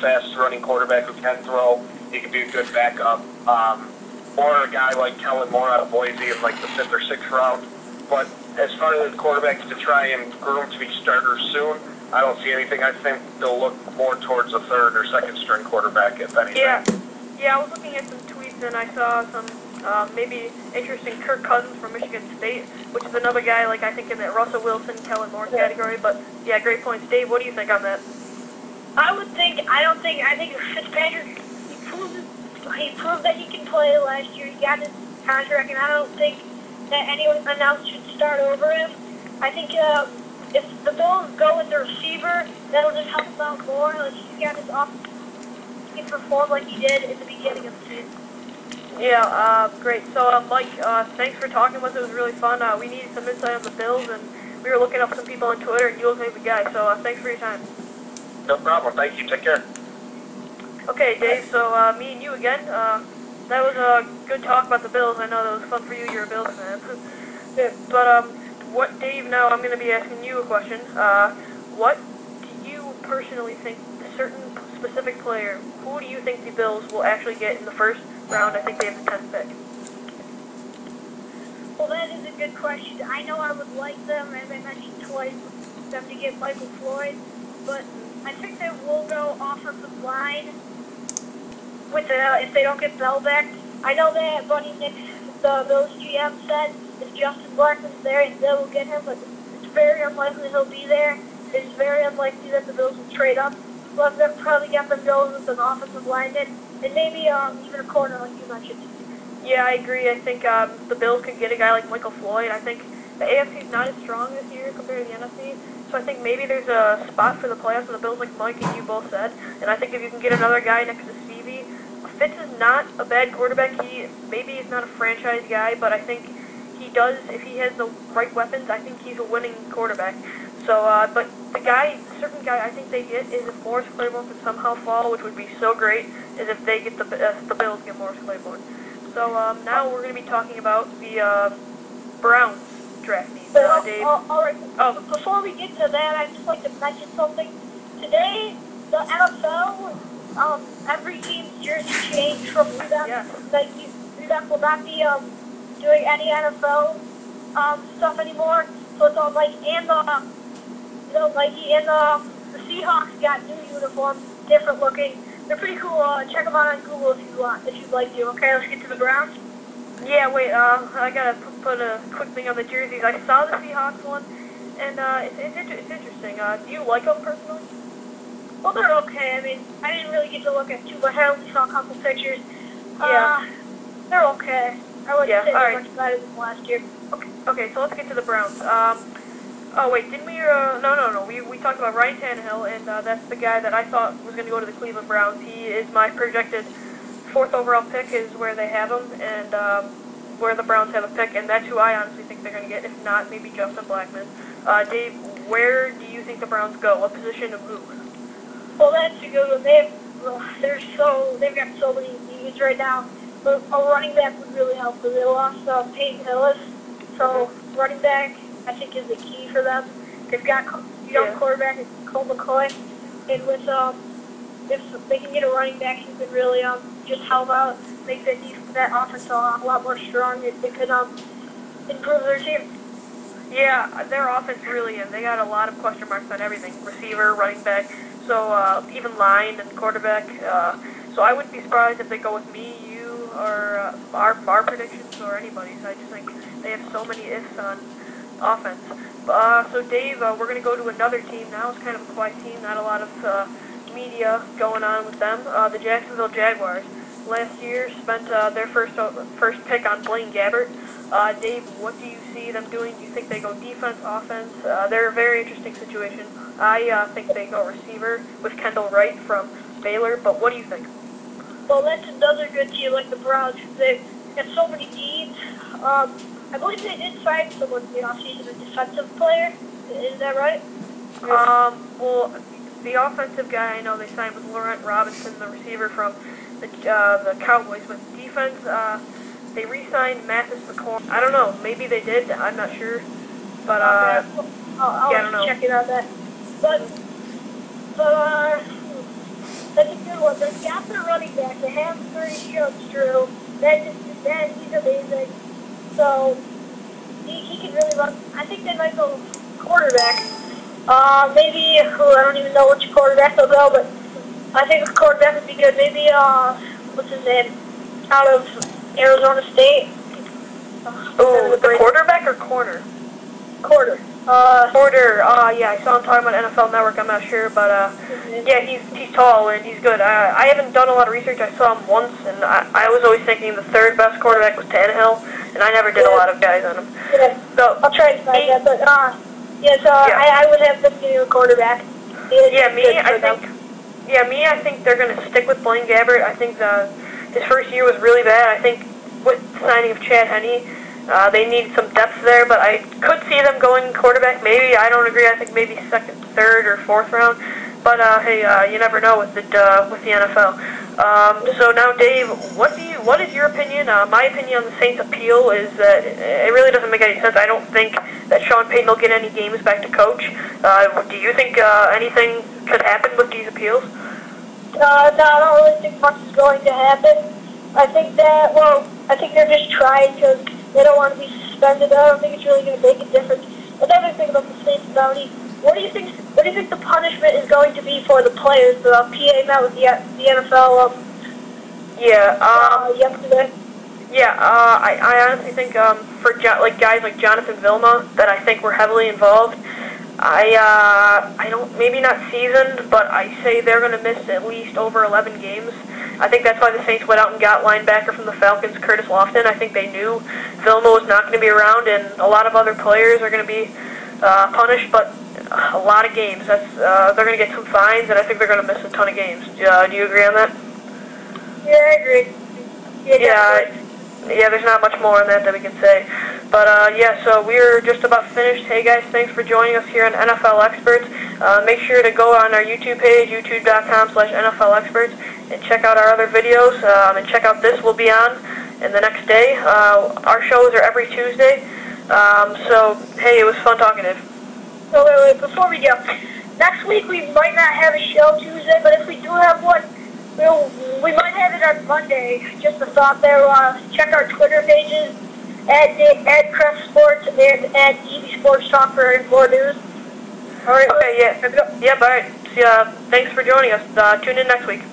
fast running quarterback who can throw. He could be a good backup. Or a guy like Kellen Moore out of Boise in like the 5th or 6th round. But as far as quarterbacks to try and groom to be starters soon, I don't see anything. I think they'll look more towards a 3rd or 2nd string quarterback, if anything. Yeah, I was looking at some tweets and I saw some maybe interesting Kirk Cousins from Michigan State, which is another guy like I think in that Russell Wilson, Kellen Moore category. But yeah, great points. Dave, what do you think on that? I think Fitzpatrick, he proved that he can play last year. He got his contract, and I don't think that anyone else should start over him. I think if the Bills go with the receiver, that'll just help him out more. Like he's got his offense, he can perform like he did in the beginning of the season. Yeah, great. So, Mike, thanks for talking with us. It was really fun. We needed some insight on the Bills, and we were looking up some people on Twitter, and you look like the guy. So, thanks for your time. No problem. Thank you. Take care. Okay, Dave, so me and you again. That was a good talk about the Bills. I know that was fun for you. You're a Bills fan. Yeah, but, what, Dave, now I'm going to be asking you a question. What do you personally think, a certain specific player, who do you think the Bills will actually get in the first round? I think they have the 10th pick. Well, that is a good question. I know I would like them, as I mentioned twice, them to get Michael Floyd, but I think they will go offensive line with if they don't get Bell back. I know that Bunny Nix, the Bills GM, said if Justin Blackman's there, they will get him, but it's very unlikely he'll be there. It's very unlikely that the Bills will trade up. But they'll probably get them going with an offensive lineman, and maybe even a corner like you mentioned. Yeah, I agree. I think the Bills could get a guy like Michael Floyd. I think the AFC is not as strong this year compared to the NFC, so I think maybe there's a spot for the playoffs for the Bills, like Mike and you both said. And I think if you can get another guy next to Stevie, Fitz is not a bad quarterback. Maybe he's not a franchise guy, but I think he does. If he has the right weapons, I think he's a winning quarterback. So, but certain guy I think they get is if Morris Claiborne can somehow fall, which would be so great, is if they get the Bills get Morris Claiborne. So now we're going to be talking about the Browns draft needs. Dave. All right. Before we get to that, I'd just like to mention something. Today, the NFL, every team's jersey changed from UDEP. Yeah. Like UDEP will not be doing any NFL stuff anymore. So it's all Nike and the Seahawks got new uniforms, different looking. They're pretty cool. Check them out on Google if you'd like to. Okay, let's get to the Browns. Yeah, wait. I gotta put a quick thing on the jerseys. I saw the Seahawks one, and it's interesting. Do you like them personally? Well, they're okay. I mean, I didn't really get to look at too much. I only saw a couple pictures. Yeah. They're okay. I wouldn't say they're right. much better than last year. Okay, so let's get to the Browns. Oh wait, didn't we? No. We talked about Ryan Tannehill, and that's the guy that I thought was going to go to the Cleveland Browns. He is my projected 4th overall pick, is where they have him, and where the Browns have a pick, and that's who I honestly think they're going to get. If not, maybe Justin Blackman. Dave, where do you think the Browns go? What position of who? Well, that's a good one. They've got so many needs right now. But a running back would really help. They lost Peyton Hillis, so running back I think is the key for them. They've got young quarterback Colt McCoy, and with if they can get a running back who can really just help out, make that offense a lot more strong, it could improve their team. Yeah, their offense really is. They got a lot of question marks on everything: receiver, running back, so even line and quarterback. So I wouldn't be surprised if they go with me, you, or our predictions, or anybody's. I just think they have so many ifs on offense. So Dave, we're going to go to another team now. It's kind of a quiet team, not a lot of media going on with them. The Jacksonville Jaguars last year spent their first pick on Blaine Gabbert. Dave, what do you see them doing? Do you think they go defense, offense? They're a very interesting situation. I think they go receiver with Kendall Wright from Baylor, but what do you think? Well, that's another good team like the Browns. They've got so many needs. I believe they did sign someone in the offseason, a defensive player. Is that right? Well, the offensive guy I know they signed was Laurent Robinson, the receiver from the Cowboys. But defense, they re-signed Mathis McCormick. I don't know. Maybe they did. I'm not sure. But I'll I don't know. check it on that. But That's a good one. They've got their running back. They have 30 yards Drew. Then he's amazing. So he can really run. I think they might go quarterback. Maybe I don't even know which quarterback they'll go, but I think a quarterback would be good. Maybe what's his name? Out of Arizona State. Oh, the quarterback or corner? Quarter. Porter, yeah, I saw him talking about NFL Network, I'm not sure, but, yeah, he's tall and he's good. I haven't done a lot of research. I saw him once, and I was always thinking the third best quarterback was Tannehill, and I never did a lot of guys on him. Yeah. So, I'll try to find that, but, I would have them getting a quarterback. I think they're going to stick with Blaine Gabbert. I think his first year was really bad. I think with the signing of Chad Henne, they need some depth there, but I could see them going quarterback. Maybe, I don't agree. I think maybe second, third, or fourth round. But hey, you never know with the NFL. So now, Dave, what is your opinion? My opinion on the Saints' appeal is that it really doesn't make any sense. I don't think that Sean Payton will get any games back to coach. Do you think anything could happen with these appeals? No, I don't really think much is going to happen. I think they're just trying because they don't want to be suspended. I don't think it's really going to make a difference. Another thing about the Saints bounty, what do you think the punishment is going to be for the players? The PA met with the NFL yesterday. Yeah, I honestly think for guys like Jonathan Vilma that I think were heavily involved, I don't, maybe not seasoned, but I say they're going to miss at least over 11 games. I think that's why the Saints went out and got linebacker from the Falcons, Curtis Lofton. I think they knew Vilma was not going to be around, and a lot of other players are going to be punished, but a lot of games. They're going to get some fines, and I think they're going to miss a ton of games. Do you agree on that? Yeah, I agree. Yeah, there's not much more on that we can say. But, yeah, so we're just about finished. Hey, guys, thanks for joining us here on NFL Experts. Make sure to go on our YouTube page, youtube.com/NFLExperts, and check out our other videos, and check out this will be on in the next day. Our shows are every Tuesday. So, hey, it was fun talking to you. So, wait, before we go, next week we might not have a show Tuesday, but if we do have one, we might have it on Monday. Just a thought there. Check our Twitter pages at Crest Sports and at EV Sports Talk for more news. All right. Okay. Yeah. Yep. All right. Thanks for joining us. Tune in next week.